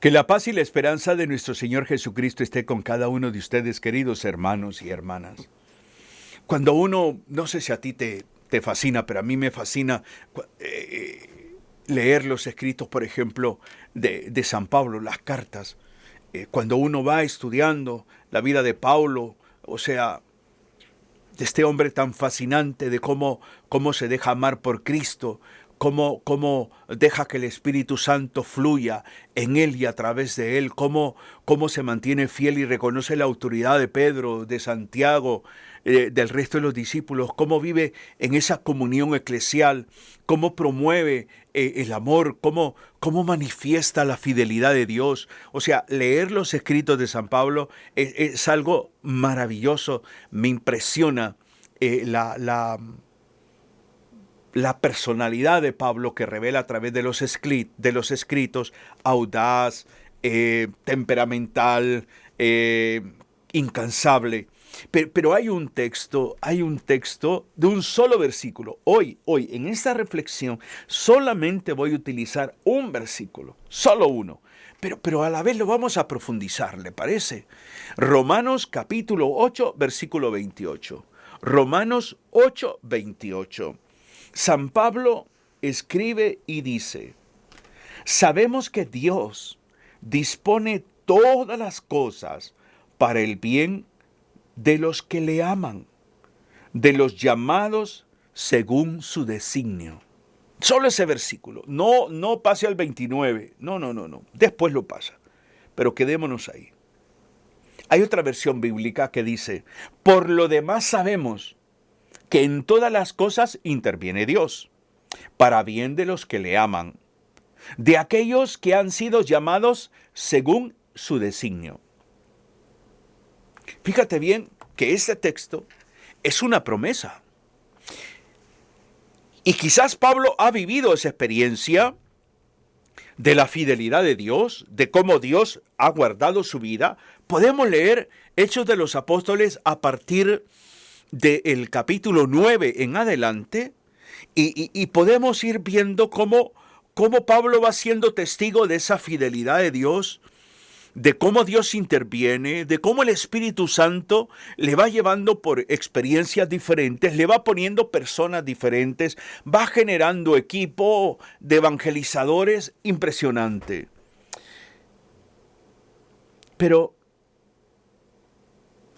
Que la paz y la esperanza de nuestro Señor Jesucristo esté con cada uno de ustedes, queridos hermanos y hermanas. Cuando uno, no sé si a ti te fascina, pero a mí me fascina leer los escritos, por ejemplo, de San Pablo, las cartas. Cuando uno va estudiando la vida de Pablo, o sea, de este hombre tan fascinante, de cómo se deja amar por Cristo, cómo deja que el Espíritu Santo fluya en él y a través de él, cómo se mantiene fiel y reconoce la autoridad de Pedro, de Santiago, del resto de los discípulos, cómo vive en esa comunión eclesial, cómo promueve el amor, cómo manifiesta la fidelidad de Dios. O sea, leer los escritos de San Pablo es algo maravilloso, me impresiona la personalidad de Pablo que revela a través de los escritos, audaz, temperamental, incansable. Pero hay un texto de un solo versículo. Hoy, en esta reflexión, solamente voy a utilizar un versículo, solo uno. Pero a la vez lo vamos a profundizar, ¿le parece? Romanos capítulo 8, versículo 28. Romanos 8, 28. San Pablo escribe y dice: sabemos que Dios dispone todas las cosas para el bien de los que le aman, de los llamados según su designio. Solo ese versículo, no pase al 29, no, después lo pasa, pero quedémonos ahí. Hay otra versión bíblica que dice: por lo demás sabemos que en todas las cosas interviene Dios, para bien de los que le aman, de aquellos que han sido llamados según su designio. Fíjate bien que este texto es una promesa. Y quizás Pablo ha vivido esa experiencia de la fidelidad de Dios, de cómo Dios ha guardado su vida. Podemos leer Hechos de los Apóstoles a partir del capítulo 9 en adelante y podemos ir viendo cómo Pablo va siendo testigo de esa fidelidad de Dios, de cómo Dios interviene, de cómo el Espíritu Santo le va llevando por experiencias diferentes, le va poniendo personas diferentes, va generando equipo de evangelizadores impresionante. Pero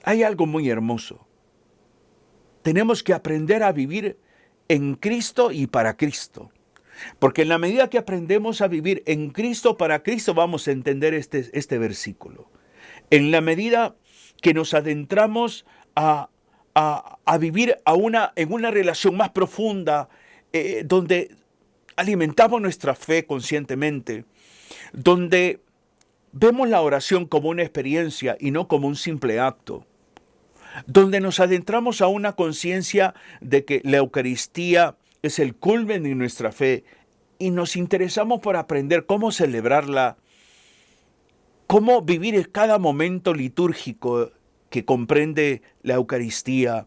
hay algo muy hermoso. Tenemos que aprender a vivir en Cristo y para Cristo. Porque en la medida que aprendemos a vivir en Cristo, para Cristo, vamos a entender este versículo. En la medida que nos adentramos a vivir en una relación más profunda, donde alimentamos nuestra fe conscientemente, donde vemos la oración como una experiencia y no como un simple acto, donde nos adentramos a una conciencia de que la Eucaristía es el culmen de nuestra fe y nos interesamos por aprender cómo celebrarla, cómo vivir cada momento litúrgico que comprende la Eucaristía.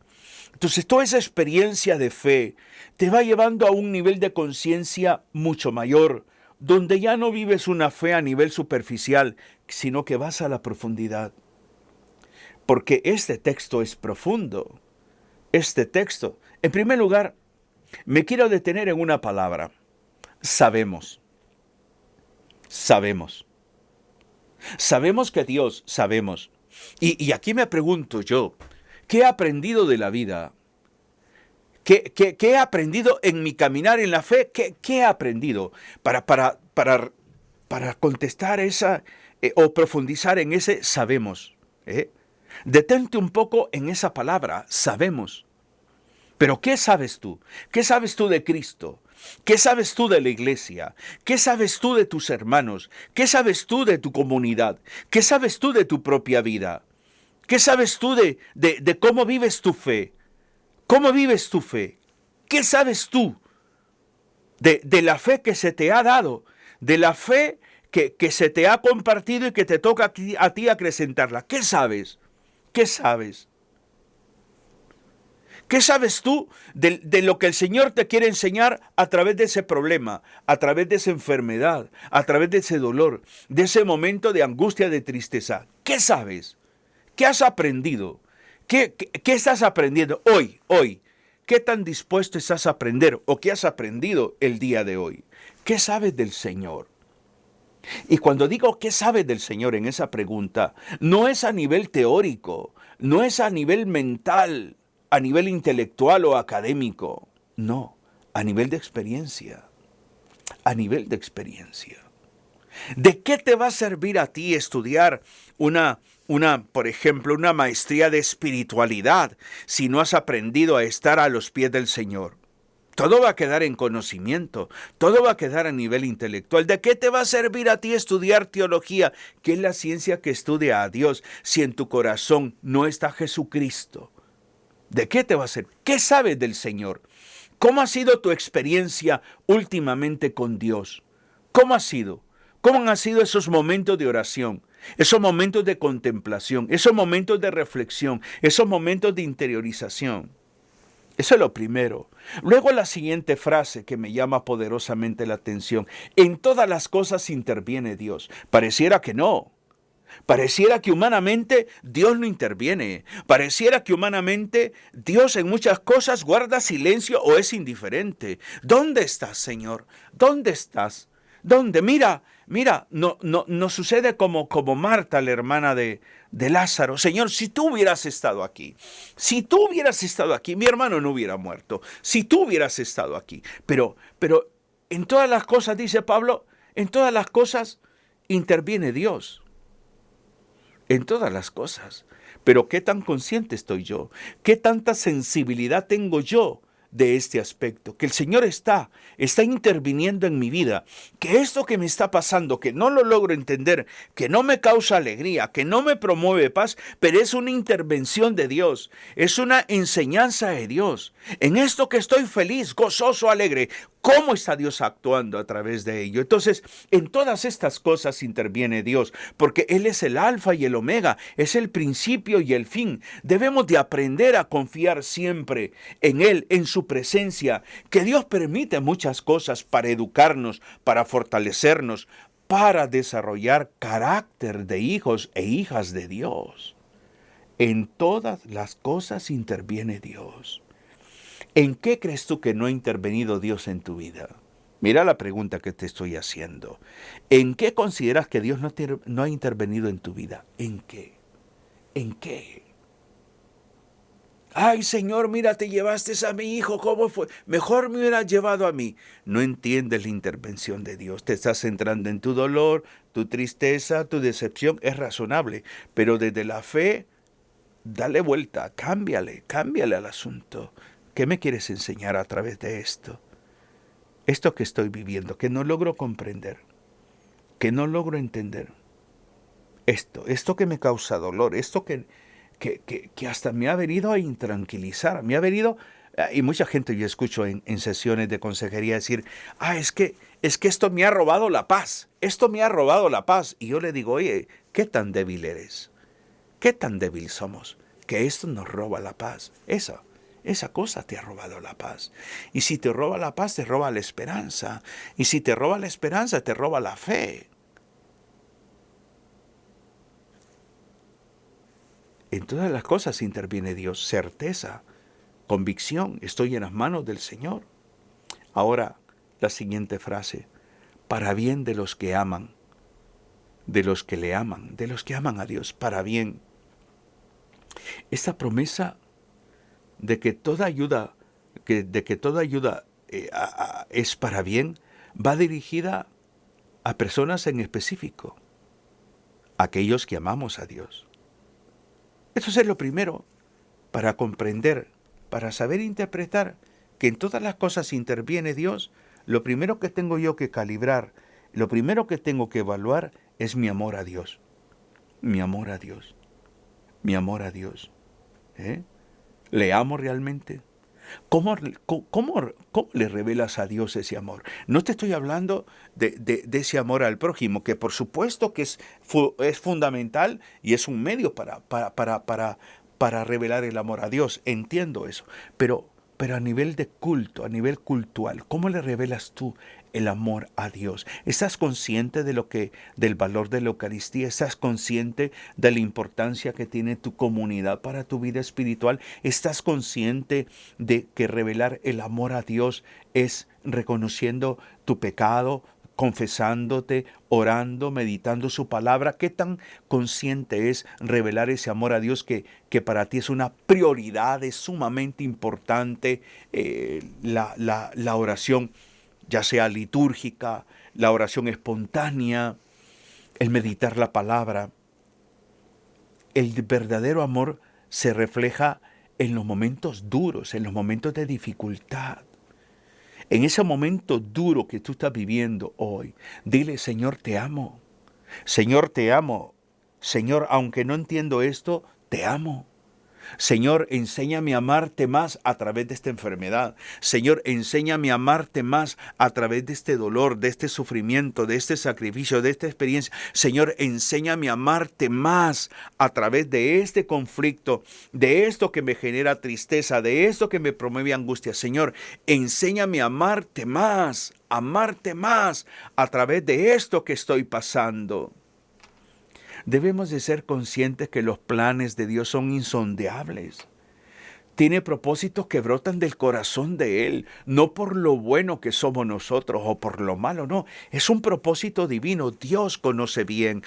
Entonces, toda esa experiencia de fe te va llevando a un nivel de conciencia mucho mayor, donde ya no vives una fe a nivel superficial, sino que vas a la profundidad. Porque este texto es profundo. Este texto, en primer lugar, me quiero detener en una palabra. Sabemos. Sabemos. Sabemos que Dios, sabemos. Y aquí me pregunto yo, ¿qué he aprendido de la vida? ¿Qué he aprendido en mi caminar en la fe? ¿Qué he aprendido para contestar esa o profundizar en ese sabemos? Detente un poco en esa palabra, sabemos. Pero ¿qué sabes tú? ¿Qué sabes tú de Cristo? ¿Qué sabes tú de la iglesia? ¿Qué sabes tú de tus hermanos? ¿Qué sabes tú de tu comunidad? ¿Qué sabes tú de tu propia vida? ¿Qué sabes tú de cómo vives tu fe? ¿Cómo vives tu fe? ¿Qué sabes tú de la fe que se te ha dado? De la fe que se te ha compartido y que te toca a ti acrecentarla. ¿Qué sabes? ¿Qué sabes? ¿Qué sabes tú de lo que el Señor te quiere enseñar a través de ese problema, a través de esa enfermedad, a través de ese dolor, de ese momento de angustia, de tristeza? ¿Qué sabes? ¿Qué has aprendido? ¿Qué estás aprendiendo hoy? ¿Qué tan dispuesto estás a aprender o qué has aprendido el día de hoy? ¿Qué sabes del Señor? Y cuando digo qué sabes del Señor en esa pregunta, no es a nivel teórico, no es a nivel mental, a nivel intelectual o académico. No, a nivel de experiencia. A nivel de experiencia. ¿De qué te va a servir a ti estudiar por ejemplo, una maestría de espiritualidad si no has aprendido a estar a los pies del Señor? Todo va a quedar en conocimiento, todo va a quedar a nivel intelectual. ¿De qué te va a servir a ti estudiar teología, que es la ciencia que estudia a Dios, si en tu corazón no está Jesucristo? ¿De qué te va a servir? ¿Qué sabes del Señor? ¿Cómo ha sido tu experiencia últimamente con Dios? ¿Cómo ha sido? ¿Cómo han sido esos momentos de oración? Esos momentos de contemplación, esos momentos de reflexión, esos momentos de interiorización. Eso es lo primero. Luego la siguiente frase que me llama poderosamente la atención. En todas las cosas interviene Dios. Pareciera que no. Pareciera que humanamente Dios no interviene. Pareciera que humanamente Dios en muchas cosas guarda silencio o es indiferente. ¿Dónde estás, Señor? ¿Dónde estás? ¿Dónde? Mira, no sucede como Marta, la hermana de Lázaro. Señor, si tú hubieras estado aquí, mi hermano no hubiera muerto. Si tú hubieras estado aquí. Pero en todas las cosas, dice Pablo, en todas las cosas interviene Dios. En todas las cosas. Pero ¿qué tan consciente estoy yo? ¿Qué tanta sensibilidad tengo yo de este aspecto? Que el Señor está interviniendo en mi vida, que esto que me está pasando, que no lo logro entender, que no me causa alegría, que no me promueve paz, pero es una intervención de Dios, es una enseñanza de Dios. En esto que estoy feliz, gozoso, alegre, ¿cómo está Dios actuando a través de ello? Entonces, en todas estas cosas interviene Dios, porque Él es el alfa y el omega, es el principio y el fin. Debemos de aprender a confiar siempre en Él, en su presencia, que Dios permite muchas cosas para educarnos, para fortalecernos, para desarrollar carácter de hijos e hijas de Dios. En todas las cosas interviene Dios. ¿En qué crees tú que no ha intervenido Dios en tu vida? Mira la pregunta que te estoy haciendo. ¿En qué consideras que Dios no ha intervenido en tu vida? ¿En qué? ¿En qué? Ay, Señor, mira, te llevaste a mi hijo, ¿cómo fue? Mejor me hubieras llevado a mí. No entiendes la intervención de Dios. Te estás centrando en tu dolor, tu tristeza, tu decepción. Es razonable, pero desde la fe, dale vuelta, cámbiale al asunto. ¿Qué me quieres enseñar a través de esto? Esto que estoy viviendo, que no logro comprender, que no logro entender. Esto que me causa dolor, esto que hasta me ha venido a intranquilizar, me ha venido, y mucha gente yo escucho en sesiones de consejería decir, es que esto me ha robado la paz, esto me ha robado la paz. Y yo le digo, oye, ¿qué tan débil eres? ¿Qué tan débil somos? Que esto nos roba la paz. Esa cosa te ha robado la paz. Y si te roba la paz, te roba la esperanza. Y si te roba la esperanza, te roba la fe. En todas las cosas interviene Dios. Certeza, convicción. Estoy en las manos del Señor. Ahora, la siguiente frase. Para bien de los que aman, de los que le aman, de los que aman a Dios, para bien. Esta promesa de que toda ayuda, es para bien, va dirigida a personas en específico, aquellos que amamos a Dios. Eso es lo primero, para comprender, para saber interpretar que en todas las cosas interviene Dios. Lo primero que tengo yo que calibrar, lo primero que tengo que evaluar es mi amor a Dios. Mi amor a Dios. Mi amor a Dios. ¿Le amo realmente? ¿Cómo le revelas a Dios ese amor? No te estoy hablando de ese amor al prójimo, que por supuesto que es fundamental y es un medio para para revelar el amor a Dios. Entiendo eso. Pero a nivel de culto, a nivel cultural, ¿cómo le revelas tú el amor a Dios? ¿Estás consciente del valor de la Eucaristía? ¿Estás consciente de la importancia que tiene tu comunidad para tu vida espiritual? ¿Estás consciente de que revelar el amor a Dios es reconociendo tu pecado, confesándote, orando, meditando su palabra? ¿Qué tan consciente es revelar ese amor a Dios que para ti es una prioridad, es sumamente importante la oración, ya sea litúrgica, la oración espontánea, el meditar la palabra? El verdadero amor se refleja en los momentos duros, en los momentos de dificultad. En ese momento duro que tú estás viviendo hoy, dile: Señor, te amo. Señor, te amo. Señor, aunque no entiendo esto, te amo. Señor, enséñame a amarte más a través de esta enfermedad. Señor, enséñame a amarte más a través de este dolor, de este sufrimiento, de este sacrificio, de esta experiencia. Señor, enséñame a amarte más a través de este conflicto, de esto que me genera tristeza, de esto que me promueve angustia. Señor, enséñame a amarte más a través de esto que estoy pasando. Debemos de ser conscientes que los planes de Dios son insondeables. Tiene propósitos que brotan del corazón de Él, no por lo bueno que somos nosotros o por lo malo, no. Es un propósito divino. Dios conoce bien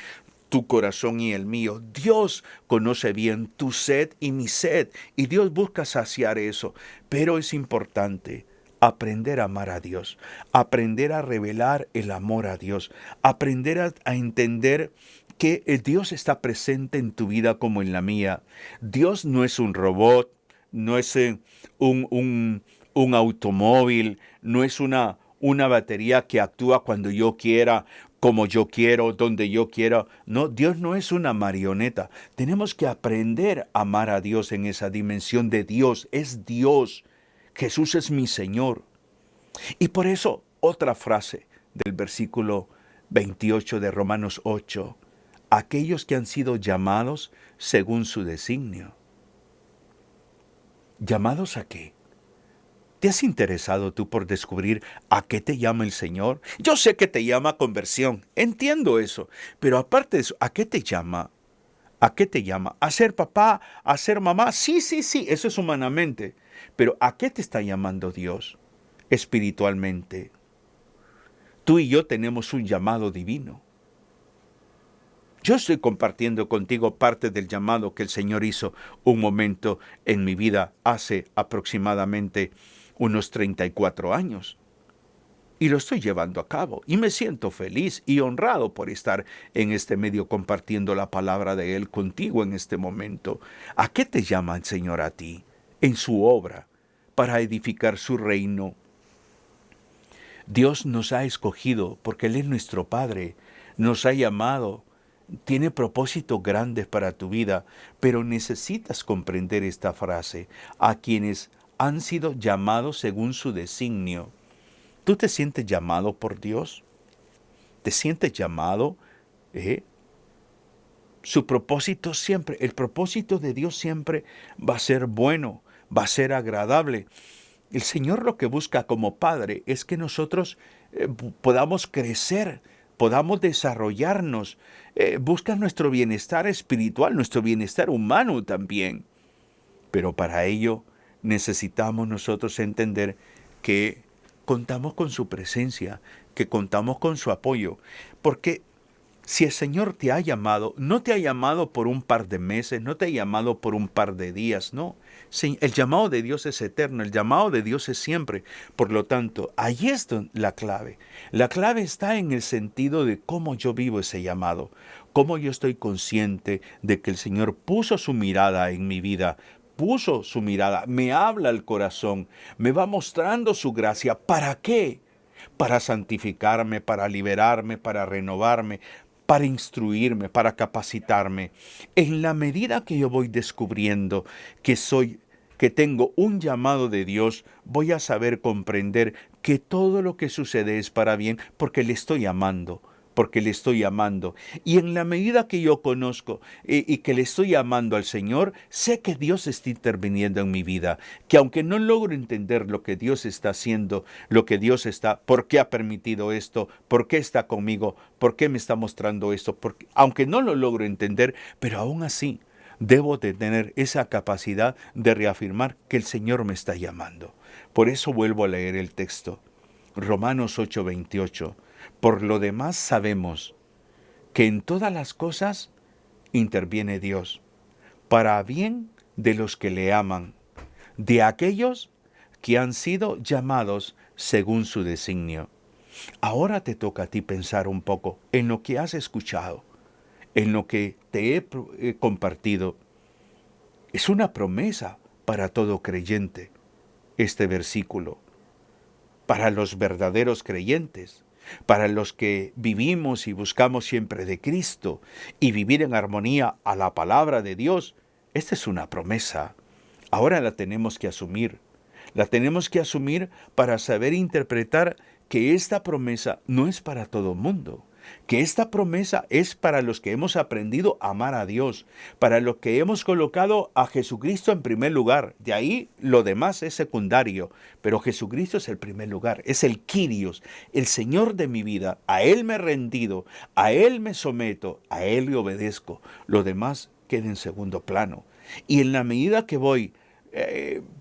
tu corazón y el mío. Dios conoce bien tu sed y mi sed, y Dios busca saciar eso. Pero es importante aprender a amar a Dios, aprender a revelar el amor a Dios, aprender a entender que Dios está presente en tu vida como en la mía. Dios no es un robot, no es un automóvil, no es una batería que actúa cuando yo quiera, como yo quiero, donde yo quiera. No, Dios no es una marioneta. Tenemos que aprender a amar a Dios en esa dimensión de Dios. Es Dios. Jesús es mi Señor. Y por eso, otra frase del versículo 28 de Romanos 8. Aquellos que han sido llamados según su designio. ¿Llamados a qué? ¿Te has interesado tú por descubrir a qué te llama el Señor? Yo sé que te llama a conversión, entiendo eso, pero aparte de eso, ¿a qué te llama? ¿A qué te llama? ¿A ser papá? ¿A ser mamá? Sí, eso es humanamente, pero ¿a qué te está llamando Dios espiritualmente? Tú y yo tenemos un llamado divino. Yo estoy compartiendo contigo parte del llamado que el Señor hizo un momento en mi vida hace aproximadamente unos 34 años. Y lo estoy llevando a cabo. Y me siento feliz y honrado por estar en este medio compartiendo la palabra de Él contigo en este momento. ¿A qué te llama el Señor a ti? En su obra, para edificar su reino. Dios nos ha escogido porque Él es nuestro Padre. Nos ha llamado. Tiene propósitos grandes para tu vida, pero necesitas comprender esta frase: a quienes han sido llamados según su designio. ¿Tú te sientes llamado por Dios? ¿Te sientes llamado? Su propósito siempre, el propósito de Dios siempre va a ser bueno, va a ser agradable. El Señor lo que busca como Padre es que nosotros podamos crecer, podamos desarrollarnos, busca nuestro bienestar espiritual, nuestro bienestar humano también. Pero para ello necesitamos nosotros entender que contamos con su presencia, que contamos con su apoyo, porque si el Señor te ha llamado, no te ha llamado por un par de meses, no te ha llamado por un par de días, no. Sí, el llamado de Dios es eterno, el llamado de Dios es siempre. Por lo tanto, ahí es la clave. La clave está en el sentido de cómo yo vivo ese llamado, cómo yo estoy consciente de que el Señor puso su mirada en mi vida, puso su mirada, me habla al corazón, me va mostrando su gracia. ¿Para qué? Para santificarme, para liberarme, para renovarme, para instruirme, para capacitarme. En la medida que yo voy descubriendo que tengo un llamado de Dios, voy a saber comprender que todo lo que sucede es para bien porque le estoy amando, porque le estoy amando. Y en la medida que yo conozco y que le estoy amando al Señor, sé que Dios está interviniendo en mi vida, que aunque no logro entender lo que Dios está haciendo, por qué ha permitido esto, por qué está conmigo, por qué me está mostrando esto, aunque no lo logro entender, pero aún así debo de tener esa capacidad de reafirmar que el Señor me está llamando. Por eso vuelvo a leer el texto. Romanos 8:28. Por lo demás sabemos que en todas las cosas interviene Dios, para bien de los que le aman, de aquellos que han sido llamados según su designio. Ahora te toca a ti pensar un poco en lo que has escuchado, en lo que te he compartido. Es una promesa para todo creyente, este versículo, para los verdaderos creyentes, para los que vivimos y buscamos siempre de Cristo y vivir en armonía a la palabra de Dios. Esta es una promesa. Ahora la tenemos que asumir. La tenemos que asumir para saber interpretar que esta promesa no es para todo mundo, que esta promesa es para los que hemos aprendido a amar a Dios, para los que hemos colocado a Jesucristo en primer lugar. De ahí lo demás es secundario, pero Jesucristo es el primer lugar, es el Kyrios, el Señor de mi vida. A Él me he rendido, a Él me someto, a Él le obedezco. Lo demás queda en segundo plano. Y en la medida que voy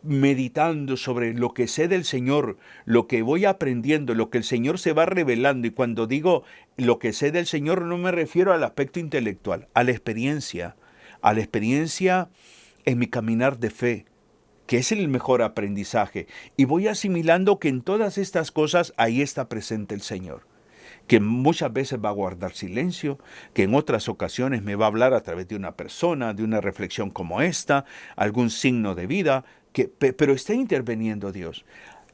meditando sobre lo que sé del Señor, lo que voy aprendiendo, lo que el Señor se va revelando, y cuando digo lo que sé del Señor no me refiero al aspecto intelectual, a la experiencia en mi caminar de fe, que es el mejor aprendizaje, y voy asimilando que en todas estas cosas ahí está presente el Señor, que muchas veces va a guardar silencio, que en otras ocasiones me va a hablar a través de una persona, de una reflexión como esta, algún signo de vida, pero está interviniendo Dios.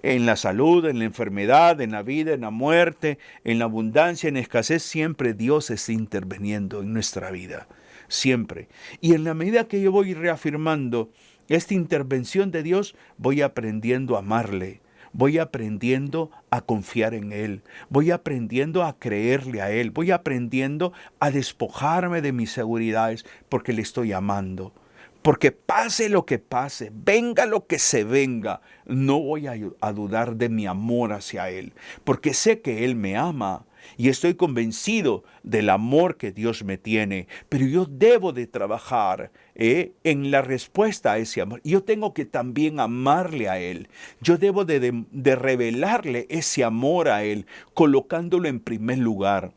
En la salud, en la enfermedad, en la vida, en la muerte, en la abundancia, en la escasez, siempre Dios está interviniendo en nuestra vida, siempre. Y en la medida que yo voy reafirmando esta intervención de Dios, voy aprendiendo a amarle. Voy aprendiendo a confiar en Él, voy aprendiendo a creerle a Él, voy aprendiendo a despojarme de mis seguridades porque le estoy amando. Porque pase lo que pase, venga lo que se venga, no voy a dudar de mi amor hacia Él, porque sé que Él me ama. Y estoy convencido del amor que Dios me tiene, pero yo debo de trabajar en la respuesta a ese amor. Yo tengo que también amarle a Él. Yo debo de revelarle ese amor a Él, colocándolo en primer lugar,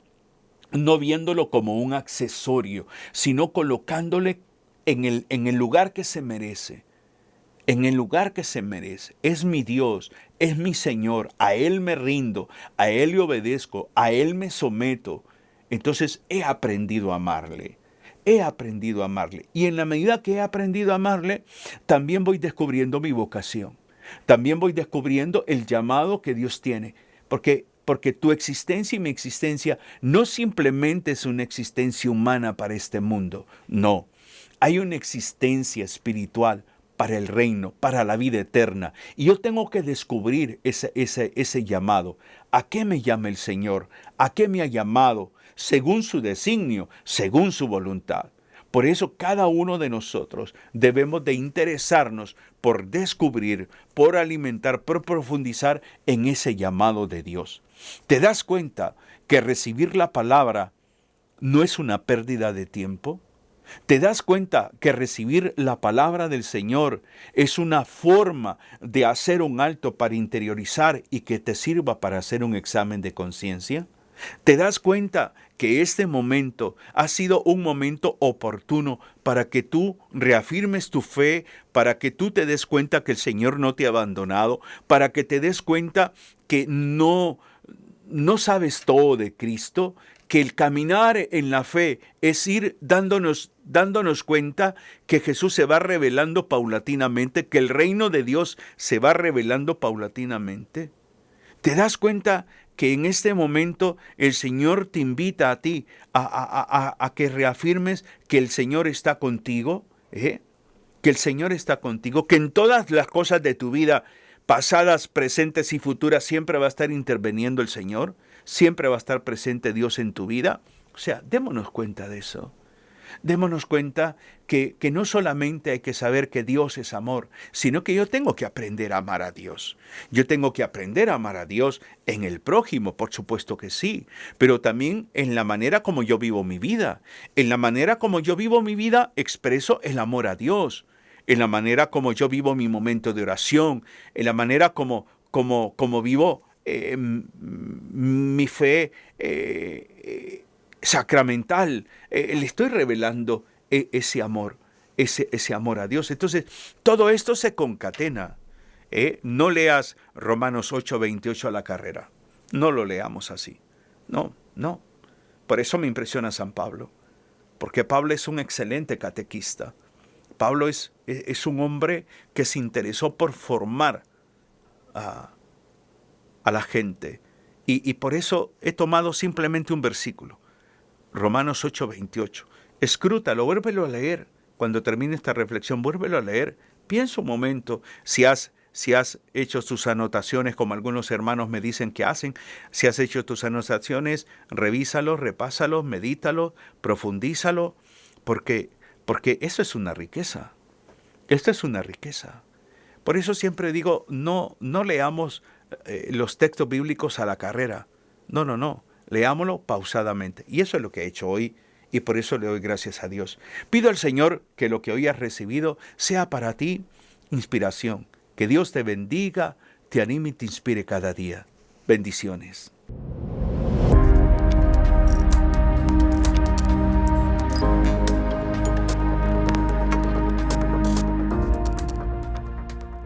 no viéndolo como un accesorio, sino colocándole en el lugar que se merece. En el lugar que se merece. Es mi Dios, es mi Señor, a Él me rindo, a Él le obedezco, a Él me someto. Entonces he aprendido a amarle, he aprendido a amarle. Y en la medida que he aprendido a amarle, también voy descubriendo mi vocación. También voy descubriendo el llamado que Dios tiene. Porque tu existencia y mi existencia no simplemente es una existencia humana para este mundo, no. Hay una existencia espiritual para el reino, para la vida eterna. Y yo tengo que descubrir ese llamado. ¿A qué me llama el Señor? ¿A qué me ha llamado? Según su designio, según su voluntad. Por eso cada uno de nosotros debemos de interesarnos por descubrir, por alimentar, por profundizar en ese llamado de Dios. ¿Te das cuenta que recibir la palabra no es una pérdida de tiempo? ¿Te das cuenta que recibir la palabra del Señor es una forma de hacer un alto para interiorizar y que te sirva para hacer un examen de conciencia? ¿Te das cuenta que este momento ha sido un momento oportuno para que tú reafirmes tu fe, para que tú te des cuenta que el Señor no te ha abandonado, para que te des cuenta que no sabes todo de Cristo, que el caminar en la fe es ir dándonos cuenta que Jesús se va revelando paulatinamente, que el reino de Dios se va revelando paulatinamente? ¿Te das cuenta que en este momento el Señor te invita a ti a que reafirmes que el Señor está contigo? Que el Señor está contigo, que en todas las cosas de tu vida, pasadas, presentes y futuras, siempre va a estar interviniendo el Señor. siempre va a estar presente Dios en tu vida. O sea, démonos cuenta de eso. Démonos cuenta que no solamente hay que saber que Dios es amor, sino que yo tengo que aprender a amar a Dios. Yo tengo que aprender a amar a Dios en el prójimo, por supuesto que sí, pero también en la manera como yo vivo mi vida. En la manera como yo vivo mi vida expreso el amor a Dios. En la manera como yo vivo mi momento de oración, en la manera como vivo mi fe sacramental, le estoy revelando ese amor, ese amor a Dios. Entonces, todo esto se concatena. No leas Romanos 8:28 a la carrera. No lo leamos así. No. Por eso me impresiona San Pablo, porque Pablo es un excelente catequista. Pablo es un hombre que se interesó por formar a la gente. Y por eso he tomado simplemente un versículo. Romanos 8:28. Escrútalo, vuélvelo a leer. Cuando termine esta reflexión, vuélvelo a leer. Piensa un momento si has hecho tus anotaciones, como algunos hermanos me dicen que hacen. Si has hecho tus anotaciones, revísalo, repásalo, medítalo, profundízalo, porque eso es una riqueza. Esto es una riqueza. Por eso siempre digo, no leamos los textos bíblicos a la carrera. No. Leámoslo pausadamente. Y eso es lo que he hecho hoy y por eso le doy gracias a Dios. Pido al Señor que lo que hoy has recibido sea para ti inspiración. Que Dios te bendiga, te anime y te inspire cada día. Bendiciones.